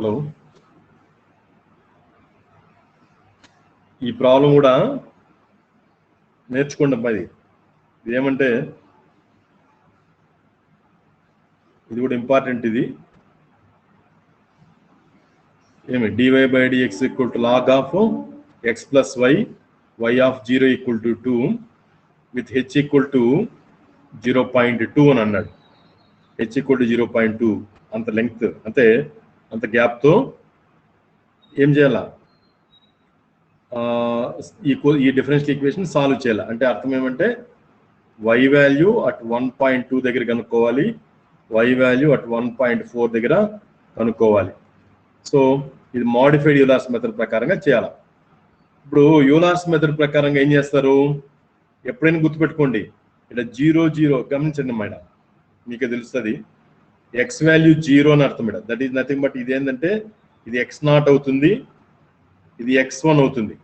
Hello, ఈ problem కూడా నేర్చుకోండి అబ్బాయి. ఇదేమంటే ఇది కూడా ఇంపార్టెంట్. ఇది ఏమి dy/dx equal to log of x plus y, y of 0 equal to 2 with h equal to 0.2 అని అన్నాడు. h ఈక్వల్ టు 0.2 అంత లెంగ్త్, అంటే అంత గ్యాప్తో ఏం చేయాలా, ఈ డిఫరెన్షియల్ ఈక్వేషన్ సాల్వ్ చేయాలి. అంటే అర్థం ఏమంటే y వాల్యూ అట్ 1.2 దగ్గర కనుక్కోవాలి, y వాల్యూ అట్ 1.4 దగ్గర కనుక్కోవాలి. సో ఇది మోడిఫైడ్ యూలర్స్ మెథడ్ ప్రకారంగా చేయాలి. ఇప్పుడు యూలర్స్ మెథడ్ ప్రకారంగా ఏం చేస్తారు, ఎప్పుడైనా గుర్తుపెట్టుకోండి, ఇక్కడ 0 0 గమనించండి మేడం, మీకు తెలుస్తుంది ఎక్స్ వాల్యూ 0 అని అర్థం madam. That is nothing but ఇది ఏంటంటే ఇది x0 అవుతుంది, ఇది x1 అవుతుంది.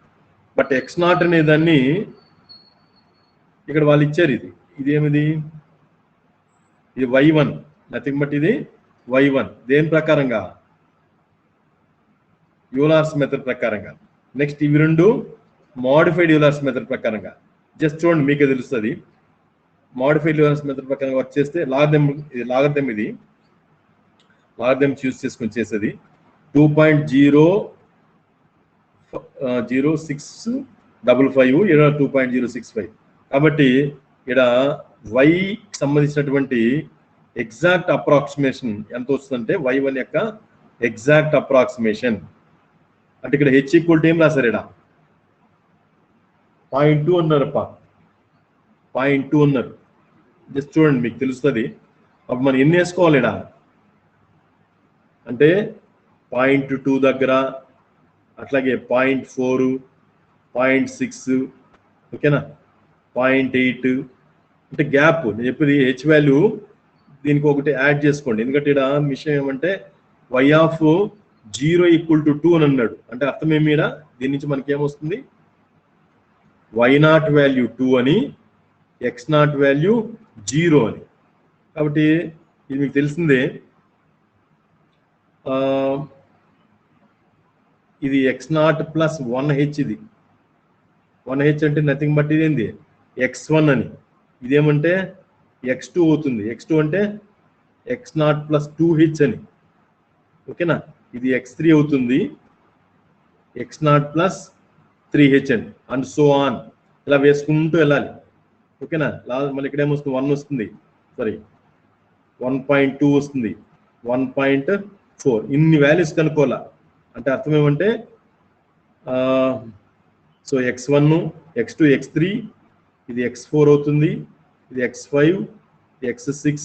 బట్ x0 అనే దాన్ని ఇక్కడ వాళ్ళు ఇచ్చారు, ఇది ఏమిది, ఇది y1, నథింగ్ బట్ ఇది y1. దేని ప్రకారంగా, యూలర్స్ మెథడ్ ప్రకారంగా. నెక్స్ట్ ఇవి రెండు మోడిఫైడ్ యూలర్స్ మెథడ్ ప్రకారంగా. జస్ట్ చూడండి మీకే తెలుస్తుంది. మోడిఫైడ్ యూలర్స్ మెథడ్ ప్రకారంగా వర్క్ చేస్తే లాగర్థం చూస్ చేసుకొని చేసేది 2.00655, ఇక్కడ 2.065. కాబట్టి ఇక్కడ y సంబంధించినటువంటి ఎగ్జాక్ట్ అప్రాక్సిమేషన్ ఎంత వస్తుందంటే y1 యొక్క ఎగ్జాక్ట్ అప్రాక్సిమేషన్. అంటే ఇక్కడ h ఈక్వల్ టు ఏం రాశారు, ఇక్కడ 0.2 అన్నారప్ప, 0.2 అన్నారు. జస్ట్ చూడండి మీకు తెలుస్తుంది. అప్పుడు మనం ఎన్ని వేసుకోవాలి ఇక్కడ అంటే 0.2 దగ్గర, అట్లాగే 0.4, 0.6, ఓకేనా, 0.8. అంటే గ్యాప్ నేను చెప్పేది హెచ్ వాల్యూ దీనికి ఒకటి యాడ్ చేసుకోండి. ఎందుకంటే ఇక్కడ విషయం ఏమంటే y ఆఫ్ 0 ఈక్వల్ టు 2 అని అన్నాడు. అంటే అర్థం ఏమి, ఇక్కడ దీని నుంచి మనకి ఏమొస్తుంది, y0 వాల్యూ 2 అని, x0 వాల్యూ 0 అని. కాబట్టి ఇది మీకు తెలిసిందే. ఇది x0 ప్లస్ 1h, ఇది 1h అంటే నథింగ్ బట్ ఇది ఏంది x1 అని. ఇదేమంటే x2 అవుతుంది, x2 అంటే x0 ప్లస్ 2h అని, ఓకేనా. ఇది x3 అవుతుంది, x0 ప్లస్ 3h అని, అండ్ సో ఆన్, ఇలా వేసుకుంటూ వెళ్ళాలి, ఓకేనా. మళ్ళీ ఇక్కడ ఏమొస్తుంది, 1 వస్తుంది, సారీ 1.2 వస్తుంది, 1.4. ఇన్ని వాల్యూస్ కనుక్కోవాలా. అంటే అర్థం ఏమంటే సో x1, x2, x3, ఇది x4 అవుతుంది, ఇది x5, x6,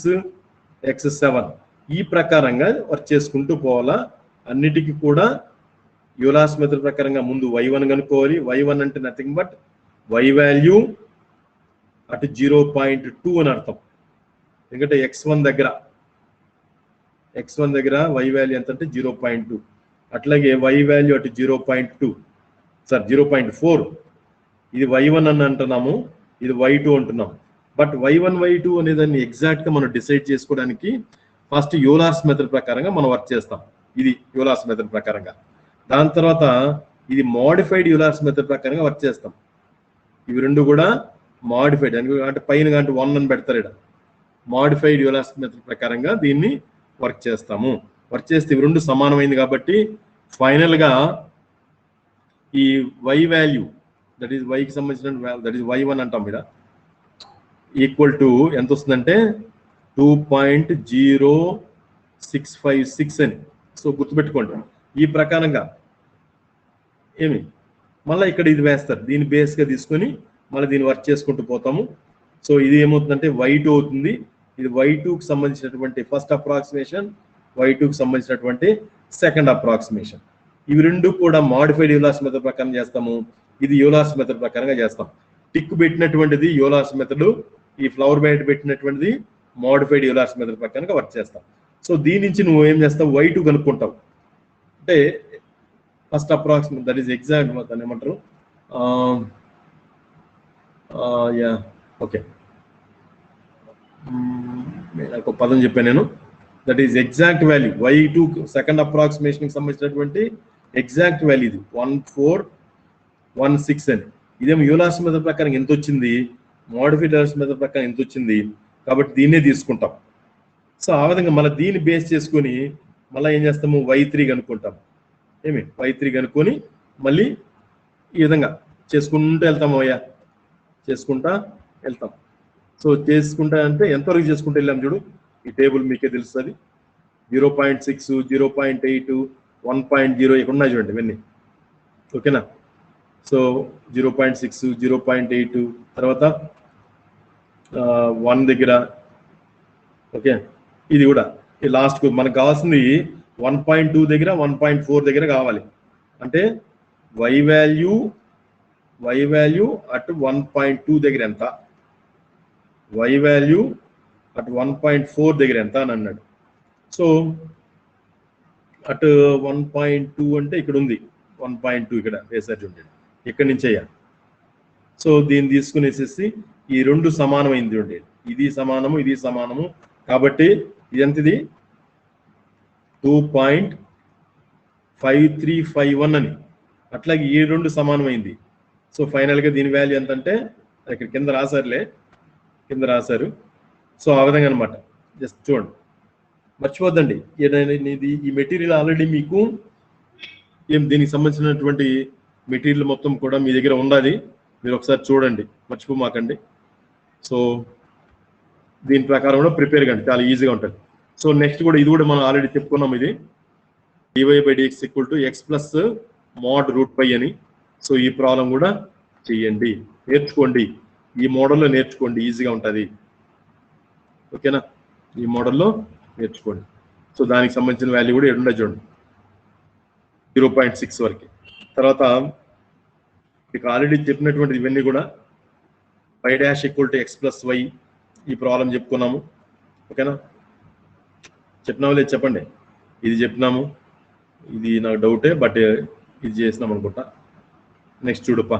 x7. ఈ ప్రకారంగా వర్క్ చేసుకుంటూ పోవాలా. అన్నిటికీ కూడా యూలర్స్ మెథడ్ ప్రకారంగా ముందు y1 కనుక్కోవాలి. y1 అంటే నథింగ్ బట్ y వాల్యూ అటు 0.2 అని అర్థం. ఎందుకంటే x1 దగ్గర y వాల్యూ ఎంత అంటే 0.2. అట్లాగే y వాల్యూ అటు 0.2, సార్ 0.4. ఇది y1 అని అంటున్నాము, ఇది y2 అంటున్నాం. బట్ y1 y2 అనే దాన్ని ఎగ్జాక్ట్గా మనం డిసైడ్ చేసుకోవడానికి ఫస్ట్ యూలర్స్ మెథడ్ ప్రకారంగా మనం వర్క్ చేస్తాం. ఇది యూలర్స్ మెథడ్ ప్రకారంగా. దాని తర్వాత ఇది మోడిఫైడ్ యూలర్స్ మెథడ్ ప్రకారంగా వర్క్ చేస్తాం. ఇవి రెండు కూడా మోడిఫైడ్ అంటే పైన అంటే 1 అని పెడతారు ఇక్కడ. మోడిఫైడ్ యూలర్స్ మెథడ్ ప్రకారంగా దీన్ని వర్క్ చేస్తాము. వర్క్ చేస్తే ఇవి రెండు సమానమైంది కాబట్టి ఫైనల్గా ఈ y వాల్యూ, దట్ ఈస్ వైకి సంబంధించిన, దట్ ఈస్ y1 అంటాం ఇక్కడ, ఈక్వల్ టు ఎంత వస్తుందంటే 2.0656 అని. సో గుర్తుపెట్టుకోండి. ఈ ప్రకారంగా ఏమి మళ్ళీ ఇక్కడ ఇది వేస్తారు, దీన్ని బేస్గా తీసుకొని మళ్ళీ దీన్ని వర్క్ చేసుకుంటూ పోతాము. సో ఇది ఏమవుతుందంటే y2 అవుతుంది. ఇది y2కి సంబంధించినటువంటి ఫస్ట్ అప్రాక్సిమేషన్, y2కి సంబంధించినటువంటి సెకండ్ అప్రాక్సిమేషన్. ఇవి రెండు కూడా మోడిఫైడ్ యూలర్స్ మెథడ్ ప్రకారం చేస్తాము. ఇది యూలర్స్ మెథడ్ ప్రకారంగా చేస్తాం. టిక్ పెట్టినటువంటిది యూలర్స్ మెథడ్, ఈ ఫ్లవర్ బైట్ పెట్టినటువంటిది మోడిఫైడ్ యూలర్స్ మెథడ్ ప్రకారంగా వర్క్ చేస్తాం. సో దీని నుంచి నువ్వు ఏం చేస్తావు, y2 కనుక్కుంటావు. అంటే first approximate, that is exact, దాన్ని ఏమంటారు, ఓకే, నేను ఒక పదం చెప్పాను నేను, that is exact value y2 second approximation కి సంబంధించినటువంటి ఎగ్జాక్ట్ వాల్యూ ఇది 1416 అని. ఇదేమో యూలర్స్ మెథడ్ ప్రకారం ఎంత వచ్చింది, మోడిఫైడ్ యూలర్స్ మెథడ్ ప్రకారం ఎంత వచ్చింది, కాబట్టి దీన్నే తీసుకుంటాం. సో ఆ విధంగా మళ్ళీ దీన్ని బేస్ చేసుకొని మళ్ళీ ఏం చేస్తాము, y3 కనుక్కుంటాం. y3 కనుక్కొని మళ్ళీ ఈ విధంగా చేసుకుంటూ వెళ్తాము, అయ్యా చేసుకుంటా వెళ్తాం. సో చేసుకుంటా అంటే ఎంతవరకు చేసుకుంటూ వెళ్ళాం చూడు, ఈ టేబుల్ మీకే తెలుస్తుంది. 0.6, 0.8, 1.0 ఇక్కడ ఉన్నాయి చూడండి ఇవన్నీ. ఓకేనా? సో 0.6, 0.8 తర్వాత 1 దగ్గర. ఓకే, ఇది కూడా ఈ లాస్ట్ మనకు కావాల్సింది 1.2 దగ్గర 1.4 దగ్గర కావాలి. అంటే y వాల్యూ అట్ 1.2 దగ్గర ఎంత, y వాల్యూ అట్ 1.4 దగ్గర ఎంత అని అన్నాడు. సో అటు 1.2 అంటే ఇక్కడ ఉంది 1.2 ఇక్కడ వేసారు చూడండి, ఇక్కడి నుంచి అయ్యా. సో దీన్ని తీసుకునేసేసి ఈ రెండు సమానమైంది చూడండి, ఇది సమానము ఇది సమానము, కాబట్టి ఇది ఎంతది 2.5351 అని. అట్లాగే ఈ రెండు సమానమైంది. సో ఫైనల్గా దీని వాల్యూ ఎంత అంటే ఇక్కడ కింద రాశారు. సో ఆ విధంగా అనమాట. జస్ట్ చూడండి, మర్చిపోద్దండి. ఇది ఈ మెటీరియల్ ఆల్రెడీ మీకు దీనికి సంబంధించినటువంటి మెటీరియల్ మొత్తం కూడా మీ దగ్గర ఉండాలి. మీరు ఒకసారి చూడండి, మర్చిపోమాకండి. సో దీని ప్రకారం కూడా ప్రిపేర్ కండి, చాలా ఈజీగా ఉంటుంది. సో నెక్స్ట్ కూడా ఇది కూడా మనం ఆల్రెడీ చెప్పుకున్నాం, ఇది dy/dx = x ప్లస్ mod √π అని. సో ఈ ప్రాబ్లం కూడా చెయ్యండి, నేర్చుకోండి, ఈ మోడల్లో నేర్చుకోండి, ఈజీగా ఉంటుంది. ఓకేనా? ఈ మోడల్లో నేర్చుకోండి. సో దానికి సంబంధించిన వాల్యూ కూడా ఎక్కడ చూడండి 0.6 వరకు. తర్వాత మీకు ఆల్రెడీ చెప్పినటువంటి ఇవన్నీ కూడా y' = x ప్లస్ y, ఈ ప్రాబ్లం చెప్పుకున్నాము. ఓకేనా? చెప్పినాము లేదు చెప్పండి, ఇది చెప్పినాము, ఇది నాకు డౌటే, బట్ ఇది చేసినాం అనుకుంటా. నెక్స్ట్ చూడప్పా,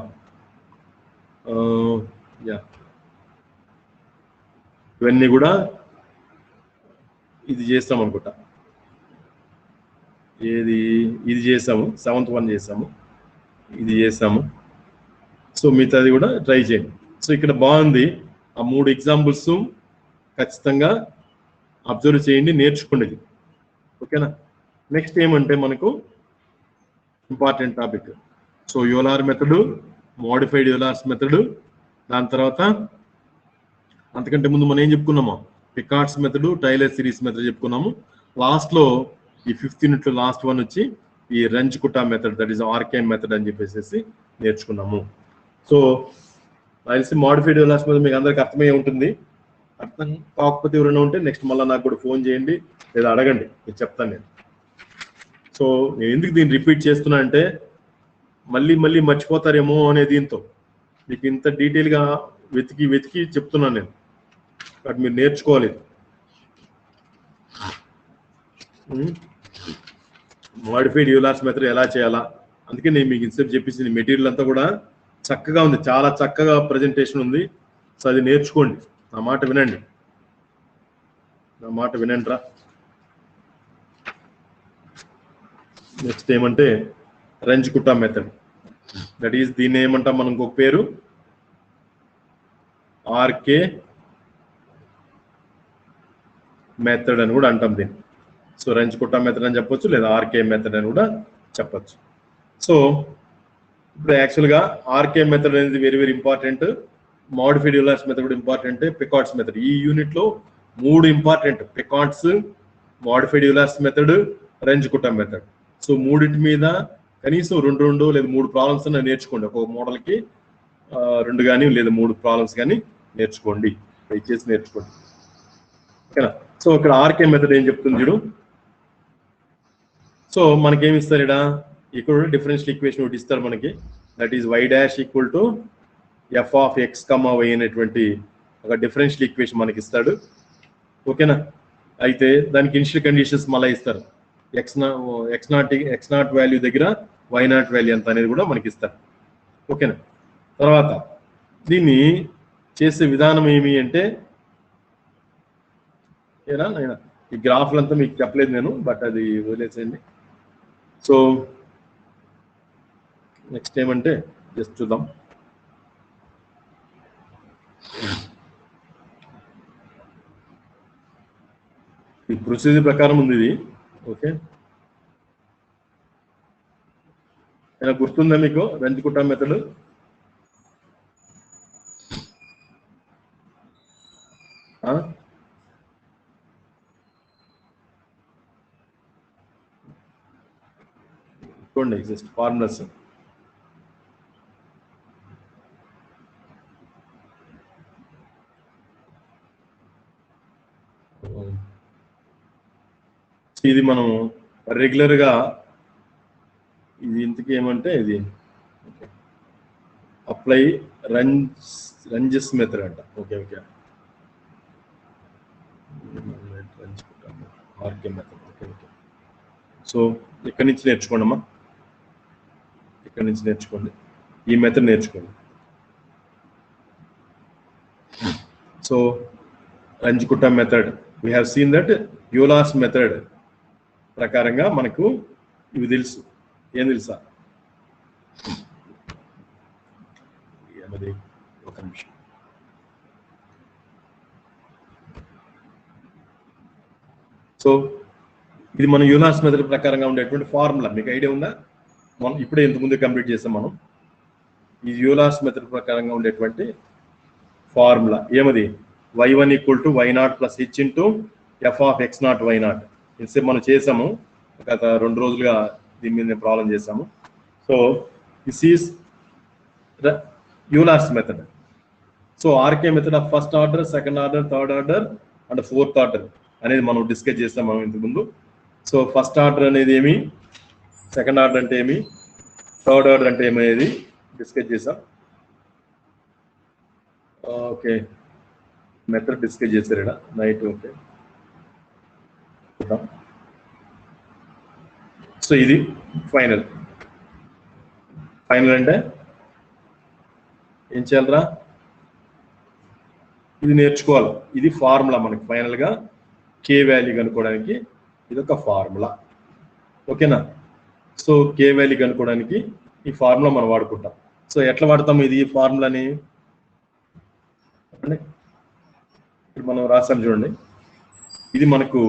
ఇవన్నీ కూడా ఇది చేస్తాం అనుకుంటా. ఇది చేసాము, 7th 1 చేసాము, ఇది చేసాము. సో మిగతాది కూడా ట్రై చేయండి. సో ఇక్కడ బాగుంది, ఆ 3 ఎగ్జాంపుల్స్ ఖచ్చితంగా అబ్జర్వ్ చేయండి, నేర్చుకోండి. ఓకేనా? నెక్స్ట్ ఏమంటే మనకు important topic. So Euler method, modified Euler's method, దాని తర్వాత అంతకంటే ముందు మనం ఏం చెప్పుకున్నాము, Picard's method, Taylor series method చెప్పుకున్నాము. లాస్ట్లో ఈ 5th యూనిట్లో లాస్ట్ 1 వచ్చి ఈ Runge Kutta method, that is RKM method అని చెప్పేసి నేర్చుకున్నాము. సో తెలిసి మోడిఫైడ్ యూలర్స్ మెథడ్ మీకు అందరికి అర్థమయ్యే ఉంటుంది. అర్థం కాకపోతే ఎవరైనా ఉంటే నెక్స్ట్ మళ్ళీ నాకు కూడా ఫోన్ చేయండి లేదా అడగండి, నేను చెప్తాను నేను. సో నేను ఎందుకు దీన్ని రిపీట్ చేస్తున్నా అంటే మళ్ళీ మర్చిపోతారేమో అనే దీంతో మీకు ఇంత డీటెయిల్గా వెతికి చెప్తున్నాను నేను, బట్ మీరు నేర్చుకోవాలి. మోడిఫైడ్ యూలర్స్ మెథడ్ ఎలా చేయాలా, అందుకే నేను మీకు ఇన్సెప్ట్ చెప్పేసి మెటీరియల్ అంతా కూడా చక్కగా ఉంది, చాలా చక్కగా ప్రజెంటేషన్ ఉంది. సో అది నేర్చుకోండి, నా మాట వినండి, రా. నెక్స్ట్ ఏమంటే రంజ్కుటా మెథడ్, దట్ ఈస్ దీన్ని ఏమంటాం మనం ఇంకొక పేరు ఆర్కే మెథడ్ అని కూడా అంటాం దీన్ని. సో రంజ్కుటా మెథడ్ అని చెప్పొచ్చు, లేదా ఆర్కే మెథడ్ అని కూడా చెప్పచ్చు. సో ఇప్పుడు యాక్చువల్గా ఆర్కే మెథడ్ అనేది very very important, modified Euler's method కూడా ఇంపార్టెంట్, పికార్డ్స్ మెథడ్. ఈ యూనిట్లో 3 important, Picard's, modified Euler's method, Runge Kutta method. So మూడింటి మీద కనీసం 2 లేదా 3 ప్రాబ్లమ్స్ నేర్చుకోండి. ఒక్కొక్క మోడల్కి 2 కానీ లేదా 3 ప్రాబ్లమ్స్ కానీ నేర్చుకోండి, దయచేసి నేర్చుకోండి. ఓకేనా? సో ఇక్కడ ఆర్కే మెథడ్ ఏం చెప్తుంది చూడు. సో మనకేమి ఇస్తారు ఇక్కడ డిఫరెన్షియల్ ఈక్వేషన్ ఒకటి ఇస్తారు మనకి, that is y' = f(x, y) అనేటువంటి ఒక డిఫరెన్షియల్ ఈక్వేషన్ మనకి ఇస్తాడు. ఓకేనా? అయితే దానికి ఇనిషియల్ కండిషన్స్ మళ్ళీ ఇస్తారు, x0 వాల్యూ దగ్గర y0 వాల్యూ ఎంత అనేది కూడా మనకి ఇస్తారు. ఓకేనా? తర్వాత దీన్ని చేసే విధానం ఏమి అంటే ఈ గ్రాఫ్లంతా మీకు చెప్పలేదు నేను, బట్ అది వదిలేసేయండి. సో నెక్స్ట్ ఏమంటే జస్ట్ చూద్దాం. ఈ ప్రొసీజర్ ప్రకారం ఉంది ఇది. ఓకే, ఏమైనా గుర్తుందా మీకు రంజికుట్టా మెథడ్? చూడండి జస్ట్ ఫార్ములాస్. ఇది మనం రెగ్యులర్గా ఇది ఇంతకీ ఏమంటే ఇది అప్లై రంజస్ మెథడ్ అంట. Okay okay, RK method. Okay okay, so ఇక్కడి నుంచి నేర్చుకోండి అమ్మా, ఇక్కడి నుంచి నేర్చుకోండి, ఈ మెథడ్ నేర్చుకోండి. So Runge Kutta method, we have seen that Euler's method ప్రకారంగా మనకు ఇవి తెలుసు. ఏం తెలుసా? ఒక నిమిషం. సో ఇది మన యూలార్స్ మెథడ్ ప్రకారంగా ఉండేటువంటి ఫార్ములా మీకు ఐడియా ఉందా? మనం ఇప్పుడే ఇంతకుముందు కంప్లీట్ చేసాం మనం. ఈ యూలార్స్ మెథడ్ ప్రకారంగా ఉండేటువంటి ఫార్ములా ఏమది? y1 = y0 + h × f of x0 y0. ఇంతసేపు మనం చేసాము, గత 2 రోజులుగా దీని మీద ప్రాబ్లం చేసాము. So this is Euler's method. So RK method of first order, second order, third order and fourth order అనేది మనం డిస్కస్ చేస్తాం మనం ఇంతకుముందు. సో ఫస్ట్ ఆర్డర్ అనేది ఏమి, సెకండ్ ఆర్డర్ అంటే ఏమి, థర్డ్ ఆర్డర్ అంటే ఏమి అనేది డిస్కస్ చేసాం. ఓకే, మెథడ్ డిస్కస్ చేశారు ఇక్కడ నైట్. ఓకే, సో ఇది ఫైనల్. ఫైనల్ అంటే ఏం చేయాలరా? ఇది నేర్చుకోవాలి. ఇది ఫార్ములా మనకి ఫైనల్గా కే వాల్యూ కనుక్కోవడానికి ఇది ఒక ఫార్ములా. ఓకేనా? సో కే వాల్యూ కనుక్కోవడానికి ఈ ఫార్ములా మనం వాడుకుంటాం. సో ఎట్లా వాడతాం ఇది ఫార్ములాని? ఇప్పుడు మనం రాసాం చూడండి. ఇది మనకు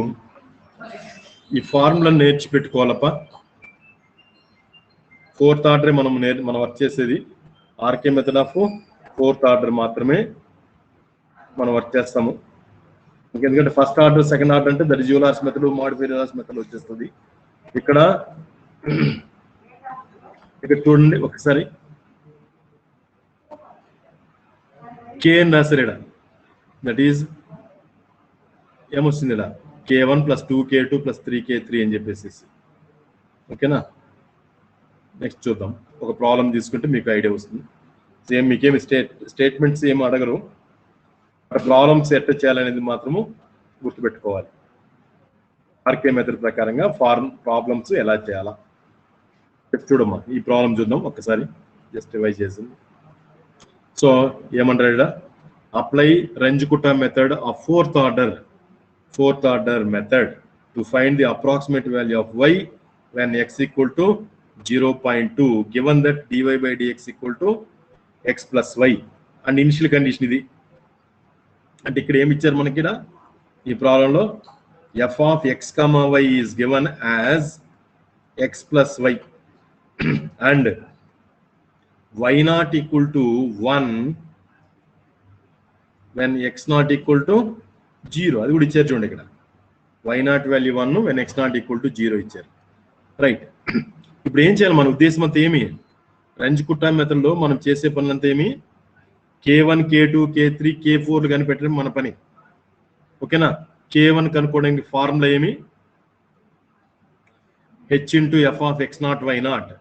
ఈ ఫార్ములా నేర్చిపెట్టుకోవాలప్ప. ఫోర్త్ ఆర్డర్ మనం వర్క్ చేసేది RK method of fourth order మాత్రమే మనం వర్క్ చేస్తాము. ఎందుకంటే ఫస్ట్ ఆర్డర్, సెకండ్ ఆర్డర్ అంటే that is Euler's method, modified Euler's method వచ్చేస్తుంది. ఇక్కడ చూడండి ఒకసారి, కే అని రాశారు ఇక్కడ. దట్ ఈజ్ ఏమొస్తుంది ఇక్కడ? k1 + 2k2 + 3k3 అని చెప్పేసి. ఓకేనా? నెక్స్ట్ చూద్దాం. ఒక ప్రాబ్లం తీసుకుంటే మీకు ఐడియా వస్తుంది. సేమ్ మీకేమి స్టేట్మెంట్స్ ఏమి అడగరు, ప్రాబ్లమ్స్ ఎట్లా చేయాలనేది మాత్రము గుర్తుపెట్టుకోవాలి. ఆర్కే మెథడ్ ప్రకారంగా ప్రాబ్లమ్స్ ఎలా చేయాలా చూడమ్మా. ఈ ప్రాబ్లం చూద్దాం ఒక్కసారి, జస్ట్ రివైజ్ చేసింది. సో ఏమంటారు ఇక్కడ? Apply Runge Kutta method of fourth order method to find the approximate value of y when x = 0.2 given that dy/dx = x + y. And initial condition ఇది. అంటే ఇక్కడ ఏమి ఇచ్చారు మనకి? ఇక్కడ ఈ ప్రాబ్లంలో f of x, y is given as x + y and y0 = 1 when x0 = 0. అది కూడా ఇచ్చారు చూడండి. ఇక్కడ y0 వాల్యూ 1 when x0 = 0 ఇచ్చారు. రైట్, ఇప్పుడు ఏం చేయాలి? మన ఉద్దేశం అంతా ఏమి? రంజికుట్టా మెథడ్లో మనం చేసే పనులంతా ఏమి? k1, k2, k3, k4 కనిపెట్టడం మన పని. ఓకేనా? k1 కనుక్కోవడానికి ఫార్ములా ఏమి? h × f of x0 y0.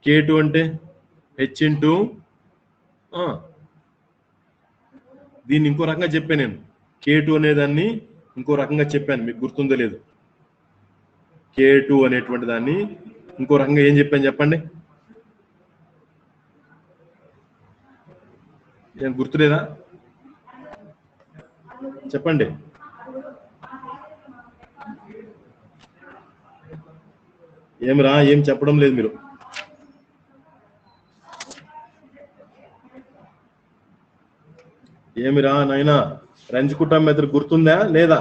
k2 అంటే h దీన్ని ఇంకో రకంగా చెప్పాను నేను. k2 అనేదాన్ని ఇంకో రకంగా చెప్పాను, మీకు గుర్తుందో లేదు? k2 అనేటువంటి దాన్ని ఇంకో రకంగా ఏం చెప్పాను చెప్పండి? ఏం గుర్తులేదా? చెప్పండి. ఏమిరా ఏం చెప్పడం లేదు మీరు. ఏమిరా నాయనా రంజుకుట్టం మెథడ్ గుర్తుందా లేదా?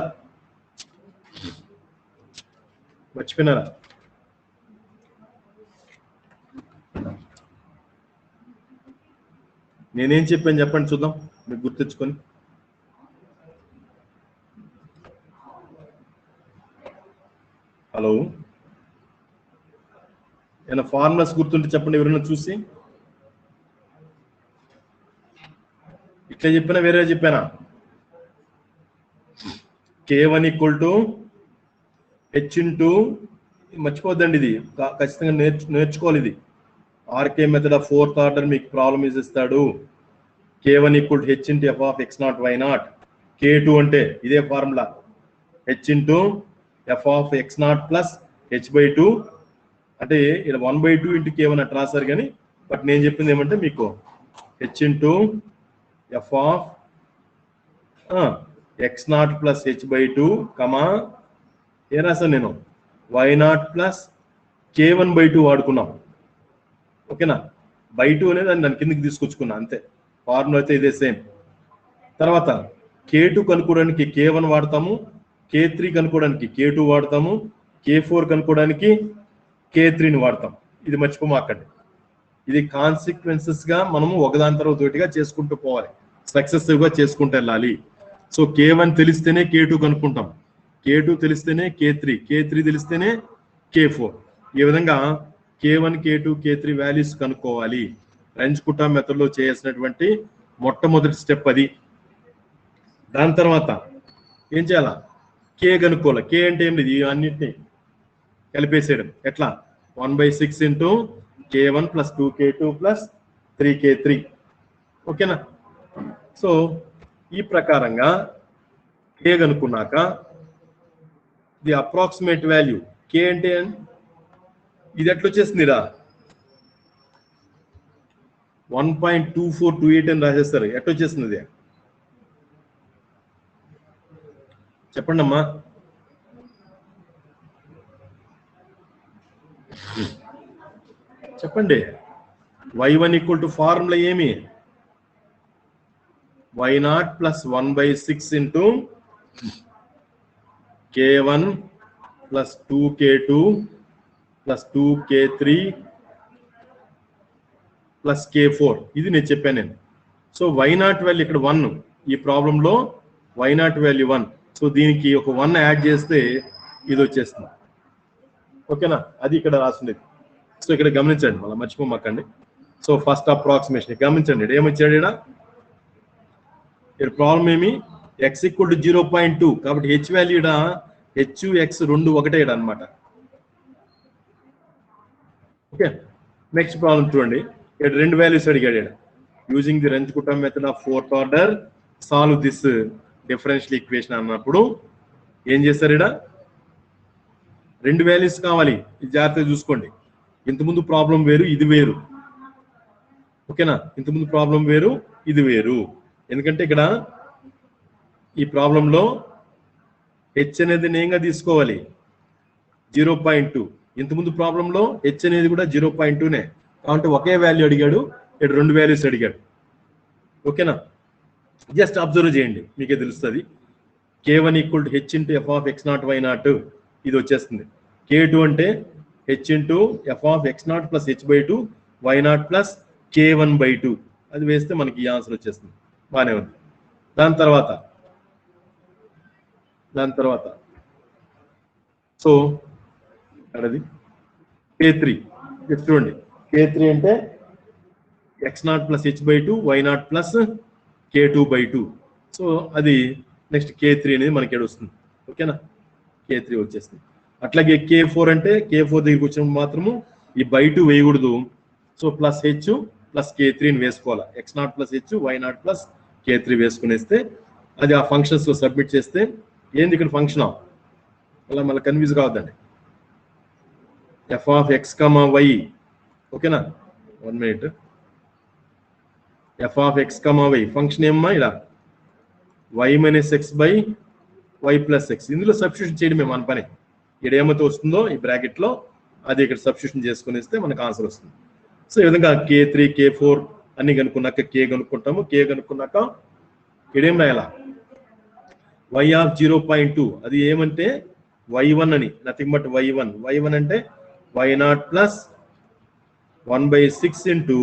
మర్చిపోయినారా? నేనేం చెప్పాను చెప్పండి చూద్దాం మీకు గుర్తించుకొని. హలో, ఏమైనా ఫార్ములాస్ గుర్తుంటే చెప్పండి ఎవరైనా చూసి. ఇట్లా చెప్పినా వేరే చెప్పానా? K1 = H ఇంటూ, మర్చిపోద్దండి ఇది ఖచ్చితంగా నేర్చుకోవాలి. ఇది RK method of 4th order మీకు ప్రాబ్లమ్ ఇస్తాడు. K1 = H into f of x0 y0. K2 అంటే ఇదే formula, H into f of x0 plus h/2. అంటే ఇక్కడ 1/2 ఇంటూ K1 అట్లా రాశారు కానీ, బట్ నేను చెప్పింది ఏమంటే మీకు H into f of x0 plus h/2 కమా ఏ రాశాను నేను y0 ప్లస్ K1/2 వాడుకున్నాం. ఓకేనా? బై 2 అనేది దాని కిందకి తీసుకొచ్చుకున్నా అంతే. ఫార్ములా అయితే ఇదే సేమ్. తర్వాత K2 కనుక్కోవడానికి K1 వాడతాము, K3 కనుక్కోవడానికి K2 వాడతాము, K4 కనుక్కోవడానికి K3ని వాడతాం. ఇది మర్చిపోమాకండి. ఇది కాన్సిక్వెన్సెస్ గా మనము ఒకదాని తర్వాత ఒకటిగా చేసుకుంటూ పోవాలి, సక్సెసివ్ గా చేసుకుంటూ వెళ్ళాలి. సో K1 తెలిస్తేనే K2 కనుక్కుంటాం, K2 తెలిస్తేనే K3, K3 తెలిస్తేనే K4. ఈ విధంగా K1, K2, K3 వాల్యూస్ కనుక్కోవాలి. రంజుకుట్టా మెథడ్ లో చేయాల్సినటువంటి మొట్టమొదటి స్టెప్ అది. దాని తర్వాత ఏం చేయాలా? K కనుక్కోవాలి. K అంటే ఏం లేదు, అన్నింటినీ కలిపేసేయడం. ఎట్లా? 1/6 into K1 plus 2K2 plus 3K3. ఓకేనా? సో ఈ ప్రకారంగా K కనుక్కున్నాక ది అప్రాక్సిమేట్ వాల్యూ K అంటే ఇది ఎట్లా వచ్చేస్తుందిరా? 1.2428 అని రాసేస్తారు. ఎట్లా వచ్చేస్తుంది ఇది చెప్పండి అమ్మా. చెప్పండి. y1 = ఫార్ములా ఏమి? y0 plus 1/6 into K1 plus 2K2 plus 2K3 plus K4. ఇది నేను చెప్పాను నేను. సో y0 వాల్యూ ఇక్కడ 1, ఈ ప్రాబ్లంలో y0 వాల్యూ 1. సో దీనికి ఒక 1 యాడ్ చేస్తే ఇది వచ్చేస్తుంది. ఓకేనా? అది ఇక్కడ రాసింది. సో ఇక్కడ గమనించండి, మళ్ళీ మర్చిపోమాకండి. సో ఫస్ట్ అప్రాక్సిమేషన్ గమనించండి. ఏమొచ్చాడు ఇక్కడ ప్రాబ్లం ఏమి? x = 0.2. కాబట్టి h వాల్యూ h x రెండు ఒకటే అనమాట. ఓకే, నెక్స్ట్ ప్రాబ్లం చూడండి. ఇక్కడ రెండు వాల్యూస్ అడిగాడు. Using the Runge Kutta method of 4th order solve this differential equation అన్నప్పుడు ఏం చేస్తారు? రెండు వాల్యూస్ కావాలి. ఇది జాగ్రత్తగా చూసుకోండి. ఇంతకుముందు ప్రాబ్లం వేరు, ఇది వేరు. ఓకేనా? ఇంతకుముందు ప్రాబ్లం వేరు, ఇది వేరు. ఎందుకంటే ఇక్కడ ఈ ప్రాబ్లంలో h అనేది నేంగా తీసుకోవాలి 0.2. ఇంతకుముందు ప్రాబ్లంలో h అనేది కూడా 0.2నే. కాబట్టి ఒకే వాల్యూ అడిగాడు, ఇక్కడ రెండు వాల్యూస్ అడిగాడు. ఓకేనా? జస్ట్ అబ్జర్వ్ చేయండి, మీకే తెలుస్తుంది. K1 = H into f of x0 y0. ఇది వచ్చేస్తుంది. K2 అంటే H into f of x0 plus h/2 y0 plus K1/2. అది వేస్తే మనకి ఈ ఆన్సర్ వచ్చేస్తుంది. బాగానే ఉంది. దాని తర్వాత సో అక్కడది K3 చూడండి. K3 అంటే x0 plus h/2 y0 plus K2/2. So అది నెక్స్ట్ K3 అనేది మనకి ఇక్కడ వస్తుంది. ఓకేనా? K3 వచ్చేస్తుంది. అట్లాగే K4 అంటే K4 దగ్గరికి వచ్చినప్పుడు మాత్రము ఈ /2 వేయకూడదు. సో ప్లస్ h ప్లస్ K3ని వేసుకోవాలి. x0 plus h y0 plus K3 వేసుకునేస్తే అది ఆ ఫంక్షన్స్ లో సబ్మిట్ చేస్తే ఏంది ఇక్కడ ఫంక్షన్ అలా మళ్ళీ confuse కావద్దండి. f of x, y. ఓకేనా? 1 minute. f of x, y function ఏమ్మా? ఇలా y minus x by y plus x. ఇందులో సబ్స్టిట్యూషన్ చేయడమే మన పని. ఇక్కడ ఏమైతే వస్తుందో ఈ బ్రాకెట్ లో అది ఇక్కడ సబ్స్టిట్యూషన్ చేసుకుని ఇస్తే మనకు ఆన్సర్ వస్తుంది. సో ఈ విధంగా K3 K4 అన్ని కనుక్కున్నాక K కనుక్కుంటాము. K కనుక్కున్నాక ఇక్కడేం రాయాలా y ఆఫ్ 0.2 అది ఏమంటే y1 అని, నథింగ్ బట్ y1 అంటే y0 plus 1/6 into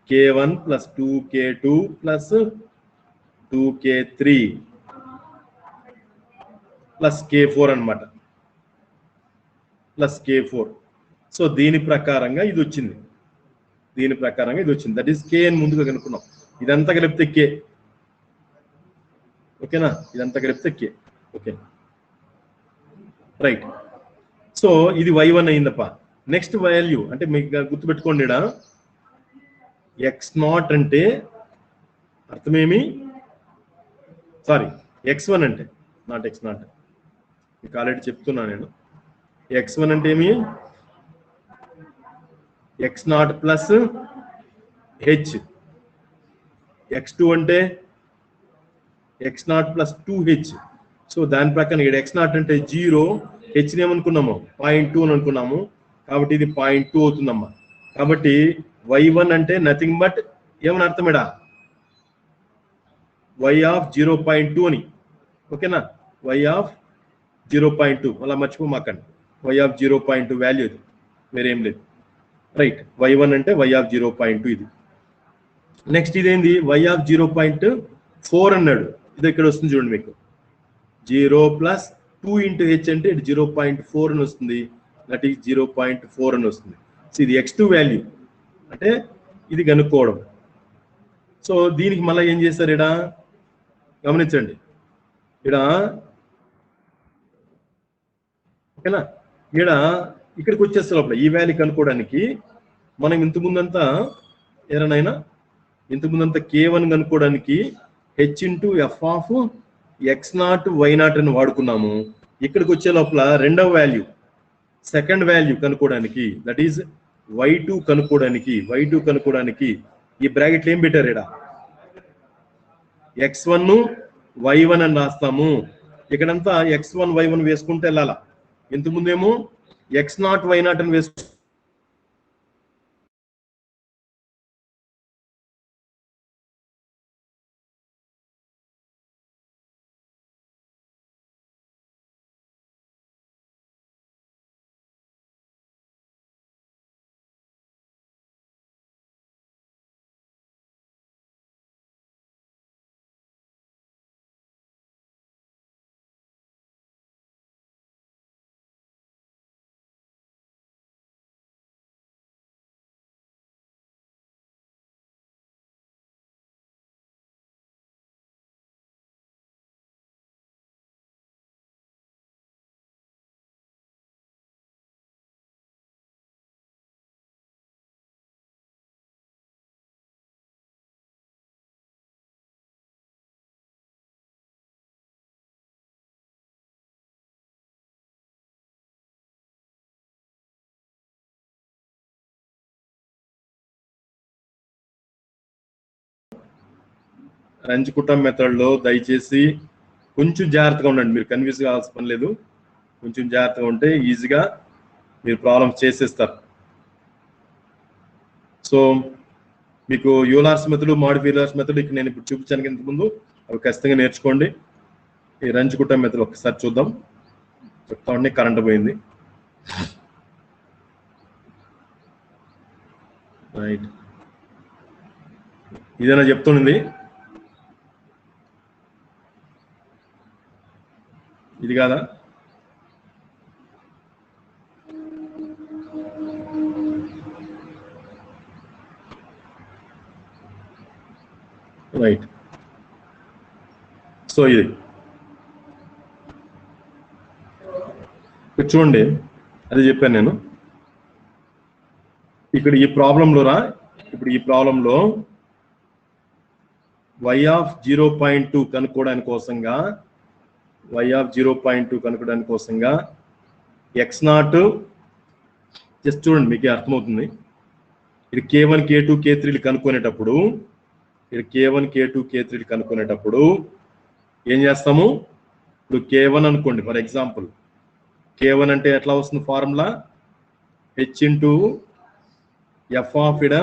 K1 plus 2K2 plus 2K3 plus K4 అనమాట, ప్లస్ K4. సో దీని ప్రకారంగా ఇది వచ్చింది, దట్ ఈస్ K అని ముందుగా కనుక్కున్నాం. ఇదంతా కలిపితే K, ఓకేనా, ఇదంతా కలిపితే K, ఓకే రైట్. సో ఇది y1 అయిందప్ప. నెక్స్ట్ వాల్యూ అంటే మీకు గుర్తుపెట్టుకోండి, x0 అంటే అర్థమేమి, సారీ x1 అంటే నాట్ x0, మీకు ఆల్రెడీ చెప్తున్నా నేను. x1 అంటే ఏమి, x0 ప్లస్ h. x2 అంటే x0 ప్లస్ 2h. సో దాని ప్రకారం ఇక్కడ x0 అంటే 0, h ఏమనుకున్నాము 0.2 అని అనుకున్నాము, కాబట్టి ఇది 0.2 అవుతుందమ్మా. కాబట్టి y1 అంటే నథింగ్ బట్ ఏమని అర్థం ఇడా y ఆఫ్ 0.2 అని, ఓకేనా, y ఆఫ్ 0.2 అలా మర్చిపోమాకండి, y ఆఫ్ 0.2 వాల్యూ ఇది, వేరేం లేదు రైట్. y1 అంటే y ఆఫ్ 0.2 ఇది. నెక్స్ట్ ఇదేంది y ఆఫ్ 0.4 అన్నాడు, ఇది ఇక్కడ వస్తుంది చూడండి మీకు, 0 ప్లస్ 2 ఇంటూ h అంటే ఇది 0.4 అని వస్తుంది, దట్ ఈస్ 0.4 అని వస్తుంది. సో ఇది x2 వాల్యూ అంటే ఇది కనుక్కోవడం. సో దీనికి మళ్ళీ ఏం చేస్తారు, ఇక్కడ గమనించండి, ఇక్కడ ఓకేనా, ఇక్కడికి వచ్చేస్తే లోపల ఈ వాల్యూ కనుక్కోవడానికి మనం ఇంతకుముందంతా K1 కనుక్కోవడానికి h into f of x0 y0 అని వాడుకున్నాము. ఇక్కడికి వచ్చే లోపల రెండవ వాల్యూ, సెకండ్ వాల్యూ కనుక్కోవడానికి, దట్ ఈజ్ y2 కనుక్కోవడానికి ఈ బ్రాకెట్లు ఏం పెట్టారు, ఇక్కడ x1 y1 అని రాస్తాము. ఇక్కడంతా x1 y1 వేసుకుంటే వెళ్ళాలా, ఇంతకుముందేమో x0 y0 అని వేసుకు రంచుకుటం మెథడ్లో దయచేసి కొంచెం జాగ్రత్తగా ఉండండి, మీరు కన్ఫ్యూజ్ కావాల్సిన పని లేదు, కొంచెం జాగ్రత్తగా ఉంటే ఈజీగా మీరు ప్రాబ్లమ్స్ చేసేస్తారు. సో మీకు యూలార్స్ మెథడ్, మాడిఫైలర్స్ మెథడ్ ఇక్కడ నేను ఇప్పుడు చూపించాను ఇంతకుముందు, అవి ఖచ్చితంగా నేర్చుకోండి. ఈ రంచుకుటం మెథడ్ ఒకసారి చూద్దాం, చెప్తా ఉండి కరెంట్ పోయింది రైట్. ఇదేనా చెప్తుంది, ఇది కాదా, రైట్. సో ఇది చూడండి, అది చెప్పాను నేను. ఇక్కడ ఈ ప్రాబ్లంలో ఇప్పుడు ఈ ప్రాబ్లంలో y ఆఫ్ 0.2 కనుక్కోవడానికి కోసంగా x0 జస్ట్ చూడండి, మీకు అర్థమవుతుంది. ఇది K1 K2 K3 కనుక్కునేటప్పుడు, ఏం చేస్తాము, ఇప్పుడు K1 అనుకోండి ఫర్ ఎగ్జాంపుల్, K1 అంటే ఎట్లా వస్తుంది formula, H into F of ఇడ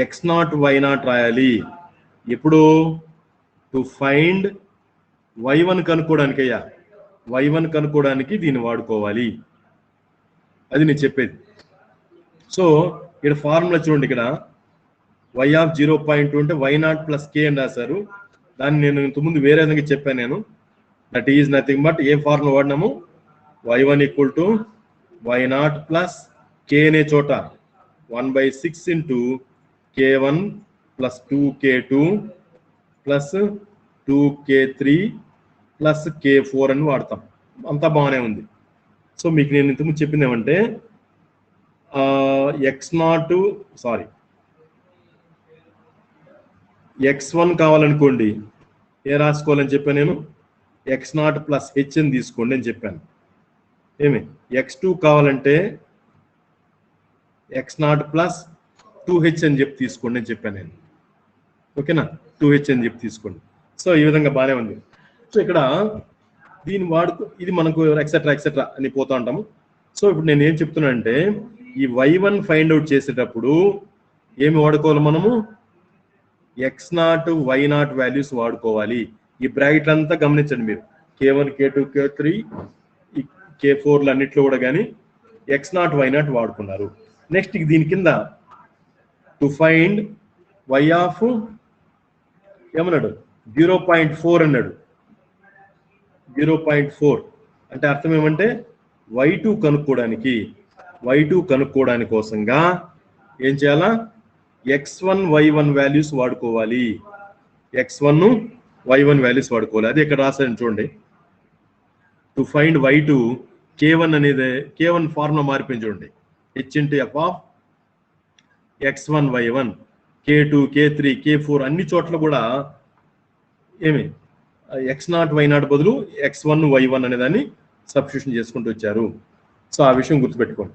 ఎక్స్ నాట్ వై నాట్ రాయాలి. ఇప్పుడు టు ఫైండ్ y1 కనుక్కోవడానికి అయ్యా, y1 కనుక్కోవడానికి దీన్ని వాడుకోవాలి, అది నేను చెప్పేది. సో ఇక్కడ ఫార్ములా చూడండి, ఇక్కడ y ఆఫ్ 0.2 అంటే y0 ప్లస్ k అని రాశారు. దాన్ని నేను ఇంతకుముందు వేరే విధంగా చెప్పాను నేను. దట్ ఈజ్ నథింగ్ బట్ ఏ ఫార్ములా వాడినాము, y1 equal to y0 plus k అనే చోట 1/6 into k1 plus 2k2 plus 2k3 plus k4 అని వాడతాం. అంతా బాగానే ఉంది. సో మీకు నేను ఇంతకుముందు చెప్పింది ఏమంటే x1 కావాలనుకోండి ఏ రాసుకోవాలని చెప్పాను నేను, x0 ప్లస్ హెచ్ అని తీసుకోండి అని చెప్పాను. ఏమి x2 కావాలంటే x0 ప్లస్ 2h అని చెప్పి తీసుకోండి అని చెప్పాను నేను. ఓకేనా, 2h అని చెప్పి తీసుకోండి. సో ఈ విధంగా బాగానే ఉంది. సో ఇక్కడ దీన్ని వాడుకో, ఇది మనకు ఎక్సెట్రా ఎక్సెట్రా అని పోతూ ఉంటాము. సో ఇప్పుడు నేను ఏం చెప్తున్నాను అంటే ఈ y1 ఫైండ్ అవుట్ చేసేటప్పుడు ఏమి వాడుకోవాలి మనము, x0 y0 వాల్యూస్ వాడుకోవాలి. ఈ బ్రాకెట్ అంతా గమనించండి మీరు, k1 k2 k3 ఈ k4లు అన్నిట్లో కూడా కానీ x0 y0 వాడుకున్నారు. నెక్స్ట్ దీని కింద టు ఫైండ్ y ఆఫ్ ఏమన్నాడు 0.4 అన్నాడు. 0.4 అంటే అర్థం ఏమంటే y2 కనుక్కోవడానికి కోసంగా ఏం చేయాలా, x1 y1 వాల్యూస్ వాడుకోవాలి. x1 y1 వాల్యూస్ వాడుకోవాలి. అది ఇక్కడ రాశాను చూడండి. టు ఫైండ్ y2 k1 అనేది k1 ఫార్ములా మారిపోయింది చూడండి, h into F of x1 y1 k2 k3 k4 అన్ని చోట్ల కూడా ఏమి x0 y0 బదులు x1 y1 అనే దాన్ని సబ్స్టిట్యూషన్ చేసుకుంటూ వచ్చారు. సో ఆ విషయం గుర్తుపెట్టుకోండి.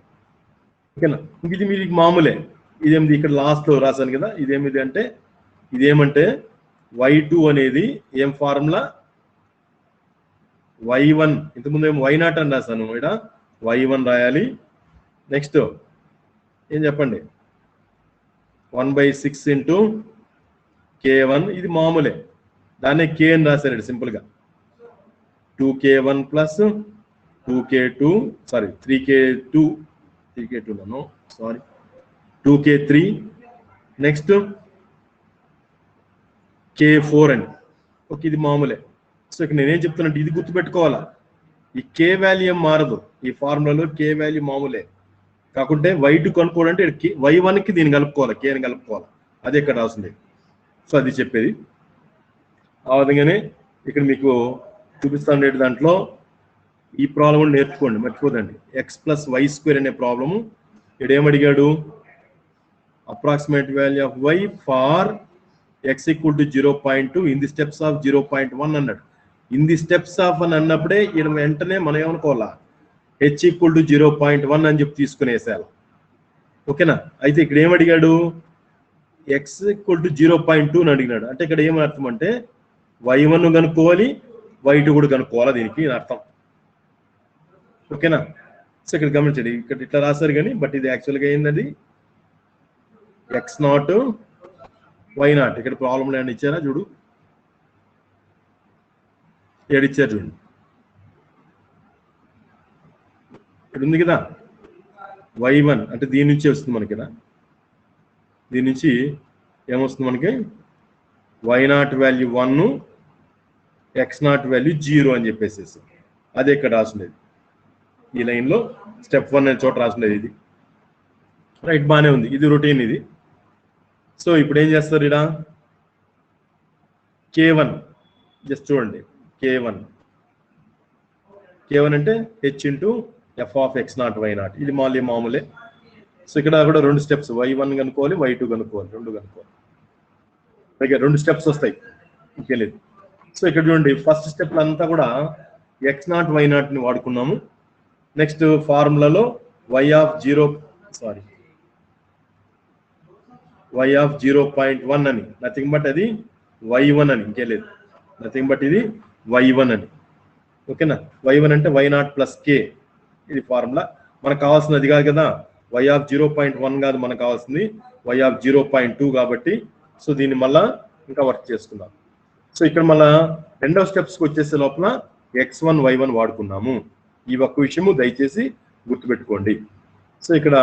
ఓకేనా, ఇది మీరు మామూలే. ఇదేమిది ఇక్కడ లాస్ట్లో రాశాను కదా, ఇదేమిది అంటే ఇదేమంటే y2 అనేది ఏం ఫార్ములా, y1 ఇంతకుముందు ఏమో y0 అని రాశాను, ఇక్కడ y1 రాయాలి. నెక్స్ట్ ఏం చెప్పండి, 1/6 ఇంటూ k1, ఇది మామూలే, దాన్నే k అని రాశారు సింపుల్గా. 2k1 plus 2k2 sorry 3k2 నన్ను సారీ 2k3 నెక్స్ట్ k4 అని. ఓకే, ఇది మామూలే. సో ఇక్కడ నేనేం చెప్తానంటే ఇది గుర్తుపెట్టుకోవాలా, ఈ k వాల్యూ ఏం మారదు. ఈ ఫార్ములాలో k వాల్యూ మామూలే, కాకుంటే y2 కనుక్కోవాలంటే y1కి దీన్ని కలుపుకోవాలి, k అని కలుపుకోవాలి. అది ఇక్కడ రాసింది. సో అది చెప్పేది. ఆ విధంగానే ఇక్కడ మీకు చూపిస్తాను. దాంట్లో ఈ ప్రాబ్లం కూడా నేర్చుకోండి, మర్చిపోదండి. x+y² అనే ప్రాబ్లము ఇక్కడ ఏమడిగాడు, approximate value of y for x equal to 0.2 in the steps of 0.1 అన్నాడు. ఇన్ ది స్టెప్స్ ఆఫ్ అని అన్నప్పుడే ఇక్కడ వెంటనే మనం ఏమనుకోవాలా, h ఈక్వల్ టు 0.1 అని చెప్పి తీసుకునేసేయాలి. ఓకేనా, అయితే ఇక్కడ ఏమడిగాడు, x ఈక్వల్ టు 0.2 అని అడిగినాడు. అంటే ఇక్కడ ఏమని అర్థం అంటే y1 కనుక్కోవాలి, y2 కూడా కనుక్కోవాలా, దీనికి అర్థం. ఓకేనా, సో ఇక్కడ గమనించండి, ఇక్కడ ఇట్లా రాశారు కానీ బట్ ఇది యాక్చువల్గా ఏంటది x0 y0. ఇక్కడ ప్రాబ్లం ఏమైనా ఇచ్చారా చూడు, ఏడిచ్చారు చూడండి, ఇక్కడ ఉంది కదా y1 అంటే దీని నుంచి వస్తుంది మనకి కదా, దీని నుంచి ఏమొస్తుంది మనకి y0 వాల్యూ 1 x0 వాల్యూ 0 అని చెప్పేసి అదే ఇక్కడ రాసుండేది. ఈ లైన్లో స్టెప్ 1 అనే చోట రాసుండేది. ఇది రైట్, బాగానే ఉంది, ఇది రొటీన్ ఇది. సో ఇప్పుడు ఏం చేస్తారు, ఇక్కడ k1 జస్ట్ చూడండి, k1 అంటే h into F of x0 y0, ఇది మామూలే. సో ఇక్కడ కూడా రెండు స్టెప్స్, y1 కనుక్కోవాలి, y2 కనుక్కోవాలి, రెండు కనుక్కోవాలి. ఓకే, రెండు స్టెప్స్ వస్తాయి, ఇంకేలేదు. సో ఇక్కడ చూడండి, ఫస్ట్ స్టెప్ అంతా కూడా x0 y0ని వాడుకున్నాము. నెక్స్ట్ ఫార్ములాలో y ఆఫ్ 0.1 అని, నథింగ్ బట్ అది y1 అని, ఇంకేలేదు, నథింగ్ బట్ ఇది y1 అని. ఓకేనా, y1 అంటే y0 ప్లస్ k, ఇది ఫార్ములా. మనకు కావాల్సినది కాదు కదా, వై ఆఫ్ 0.1 కాదు మనకు కావాల్సింది, వై ఆఫ్ 0.2 కాబట్టి సో దీన్ని మళ్ళా ఇంకా వర్క్ చేసుకుందాం. సో ఇక్కడ మళ్ళా రెండవ స్టెప్స్కి వచ్చేసే లోపల x1 y1 వాడుకున్నాము. ఈ ఒక్క విషయము దయచేసి గుర్తుపెట్టుకోండి. సో ఇక్కడ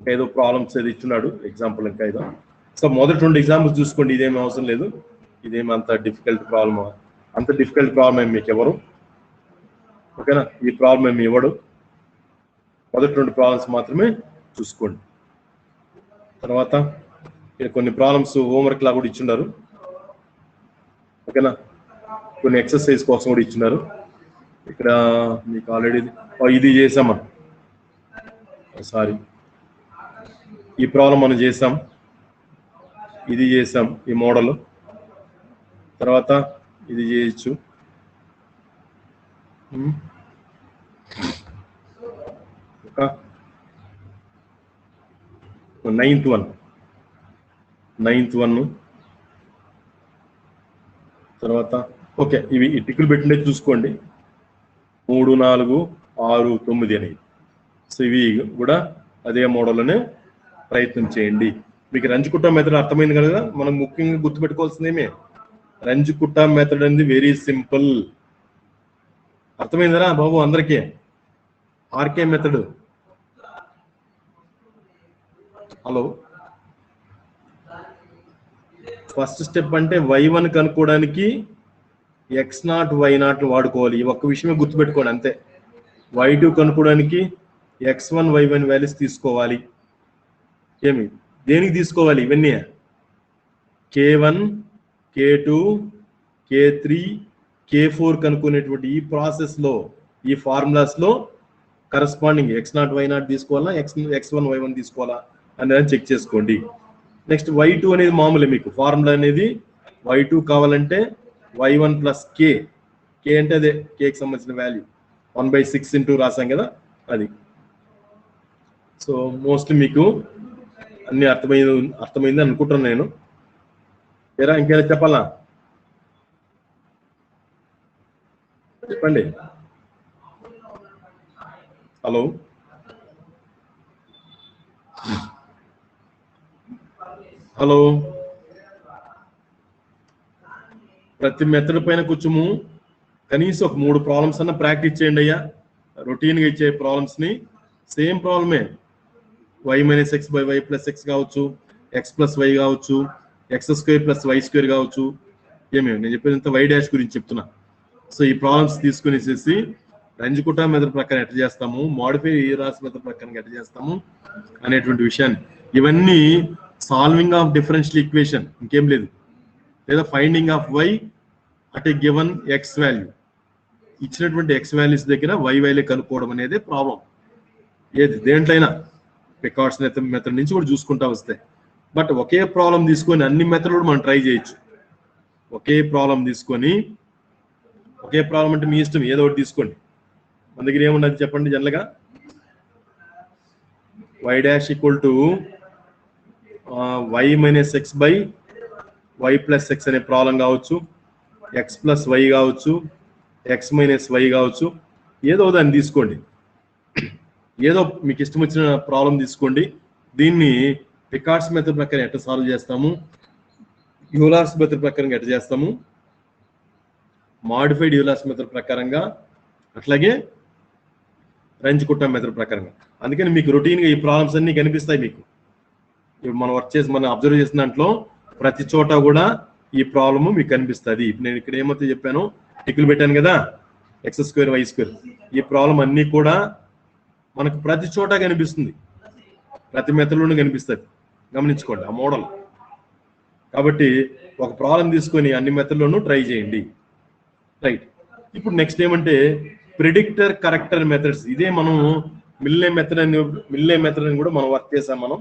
ఏదో ప్రాబ్లమ్స్ ఏదో ఇచ్చున్నాడు ఎగ్జాంపుల్ ఇంకా ఏదో. సో మొదటి 2 ఎగ్జాంపుల్స్ చూసుకోండి, ఇదేమీ అవసరం లేదు, ఇదేమి అంత డిఫికల్ట్ ప్రాబ్లమ్, అంత డిఫికల్ట్ ప్రాబ్లం ఏమి మీకు ఎవరు, ఓకేనా, ఈ ప్రాబ్లం ఏమి ఇవ్వడు. మొదటి 2 ప్రాబ్లమ్స్ మాత్రమే చూసుకోండి. తర్వాత కొన్ని ప్రాబ్లమ్స్ హోంవర్క్ లా కూడా ఇచ్చున్నారు, ఓకేనా, కొన్ని ఎక్సర్సైజ్ కోసం కూడా ఇచ్చున్నారు. ఇక్కడ మీకు ఆల్రెడీ ఇది చేసామా, సారీ ఈ ప్రాబ్లం మనం చేసాం, ఇది చేసాం ఈ మోడల్. తర్వాత ఇది చేయొచ్చు. నైన్త్ వన్ తర్వాత ఓకే, ఇవి టిక్కులు పెట్టిండే చూసుకోండి, 3, 4, 6, 9 అనేది. సో ఇవి కూడా అదే మోడల్లోనే ప్రయత్నం చేయండి. మీకు రంజుకుట్టా మెథడ్ అర్థమైంది కదా. మనం ముఖ్యంగా గుర్తుపెట్టుకోవాల్సిందేమే, రంజుకుట్టా మెథడ్ అనేది వెరీ సింపుల్. అర్థమైందరా బాబు అందరికీ? RK method, hello, first step అంటే y1 కనుక్కోవడానికి x0 y0 వాడుకోవాలి. ఈ ఒక్క విషయమే గుర్తుపెట్టుకోండి అంతే. y2 కనుక్కోవడానికి x1 y1 వాల్యూస్ తీసుకోవాలి. ఏమి దేనికి తీసుకోవాలి? ఇవన్నీ k1 k2 k3 k4 కనుక్కునేటువంటి ఈ ప్రాసెస్ లో, ఈ ఫార్ములాస్ లో కరస్పాండింగ్ x0 y0 తీసుకోవాలా, x1 y1 తీసుకోవాలా అనేది చెక్ చేసుకోండి. నెక్స్ట్ y2 అనేది మామూలే, మీకు ఫార్ములా అనేది y2 కావాలంటే y1 ప్లస్ k, k అంటే అదే కేకి సంబంధించిన వాల్యూ 1/6 ఇంటూ రాసాం కదా అది. సో మోస్ట్లీ మీకు అన్ని అర్థమైంది అనుకుంటున్నాను నేను. ఏరా ఇంకేనా చెప్పాలా? చెప్పండి. హలో, హలో, ప్రతి మెథడ్ పైన కొంచెము కనీసం ఒక 3 ప్రాబ్లమ్స్ అన్న ప్రాక్టీస్ చేయండి అయ్యా. రొటీన్గా ఇచ్చే ప్రాబ్లమ్స్ని సేమ్ ప్రాబ్లమే, y minus x by y plus x కావచ్చు, ఎక్స్ ప్లస్ వై కావచ్చు, x² ప్లస్ y² కావచ్చు. ఏమేమి నేను చెప్పేదంతా y డాష్ గురించి చెప్తున్నా. సో ఈ ప్రాబ్లమ్స్ తీసుకునేసేసి రంజుకుట్టా మెథడ్ ప్రకారం ఎట్లా చేస్తాము, మోడిఫై రాస్ మెథడ్ ప్రకారం ఎట్లా చేస్తాము అనేటువంటి విషయాన్ని, ఇవన్నీ సాల్వింగ్ ఆఫ్ డిఫరెన్షియల్ ఈక్వేషన్, ఇంకేం లేదు, లేదా finding of y at a given x value, ఇచ్చినటువంటి x వాల్యూస్ దగ్గర y వాల్యూ కనుక్కోవడం అనేది ప్రాబ్లం. ఏది దేంట్లైనా పికార్డ్స్ మెథడ్ నుంచి కూడా చూసుకుంటా వస్తే. బట్ ఒకే ప్రాబ్లం తీసుకొని అన్ని మెథడ్ కూడా మనం ట్రై చేయొచ్చు. ఒకే ప్రాబ్లం తీసుకొని, ఒకే ప్రాబ్లం అంటే మీ ఇష్టం, ఏదో ఒకటి తీసుకోండి. మన దగ్గర ఏమున్నది చెప్పండి జనరల్గా, y dash equal to y minus x by y plus x అనే ప్రాబ్లం కావచ్చు, ఎక్స్ ప్లస్ వై కావచ్చు, ఎక్స్ మైనస్ వై కావచ్చు, ఏదో దాన్ని తీసుకోండి. ఏదో మీకు ఇష్టం వచ్చిన ప్రాబ్లం తీసుకోండి. దీన్ని పికార్డ్స్ మెథడ్ ప్రకారం ఎట్లా సాల్వ్ చేస్తాము, యూలర్స్ మెథడ్ ప్రకారంగా ఎట్లా చేస్తాము, మాడిఫైడ్ యూలర్స్ మెథడ్ ప్రకారంగా, అట్లాగే రంజుకుట్టా మెథడ్ ప్రకారంగా. అందుకని మీకు రొటీన్గా ఈ ప్రాబ్లమ్స్ అన్ని కనిపిస్తాయి మీకు. ఇప్పుడు మనం వర్క్ చేసి మనం అబ్జర్వ్ చేసిన దాంట్లో ప్రతి చోట కూడా ఈ ప్రాబ్లము మీకు కనిపిస్తుంది. నేను ఇక్కడ ఏమైతే చెప్పాను, టిక్కులు పెట్టాను కదా, x² y², ఈ ప్రాబ్లం అన్ని కూడా మనకు ప్రతి చోట కనిపిస్తుంది, ప్రతి మెథడ్లోనూ కనిపిస్తుంది. గమనించుకోండి ఆ మోడల్. కాబట్టి ఒక ప్రాబ్లం తీసుకొని అన్ని మెథడ్లోనూ ట్రై చేయండి. రైట్, ఇప్పుడు నెక్స్ట్ ఏమంటే ప్రిడిక్టర్ కరెక్టర్ మెథడ్స్. ఇదే మనం మిల్లే మెథడ్ అని కూడా మనం వర్క్ చేసాం. మనం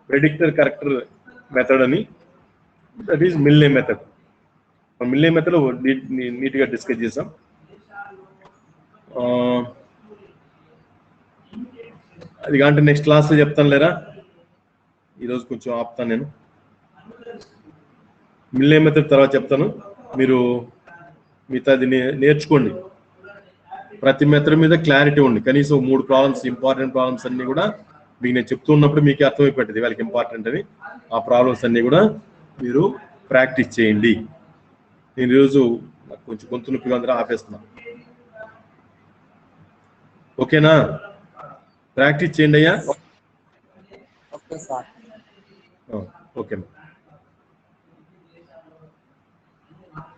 ప్రిడిక్టర్ కరెక్టర్ మెథడ్ అని, that is Mille method. Mille method నీట్గా డిస్కస్ చేసాం. అది కాంటే నెక్స్ట్ క్లాస్లో చెప్తాను లేరా, ఈరోజు కొంచెం ఆపుతాను నేను. మిల్లే మెథడ్ తర్వాత చెప్తాను, మీరు మిగతాది నేర్చుకోండి. ప్రతి మెథడ్ మీద క్లారిటీ ఉంది. కనీసం 3 ప్రాబ్లమ్స్, ఇంపార్టెంట్ ప్రాబ్లమ్స్ అన్ని కూడా మీకు నేను చెప్తున్నప్పుడు మీకు అర్థమైపోతుంది వాళ్ళకి ఇంపార్టెంట్ అని. ఆ ప్రాబ్లమ్స్ అన్ని కూడా మీరు ప్రాక్టీస్ చేయండి. నేను ఈరోజు కొంచెం గొంతు నొప్పిగా అందరూ ఆపేస్తున్నా. ఓకేనా? ప్రాక్టీస్ చేయండి అయ్యా. Okay sir. ఓకే.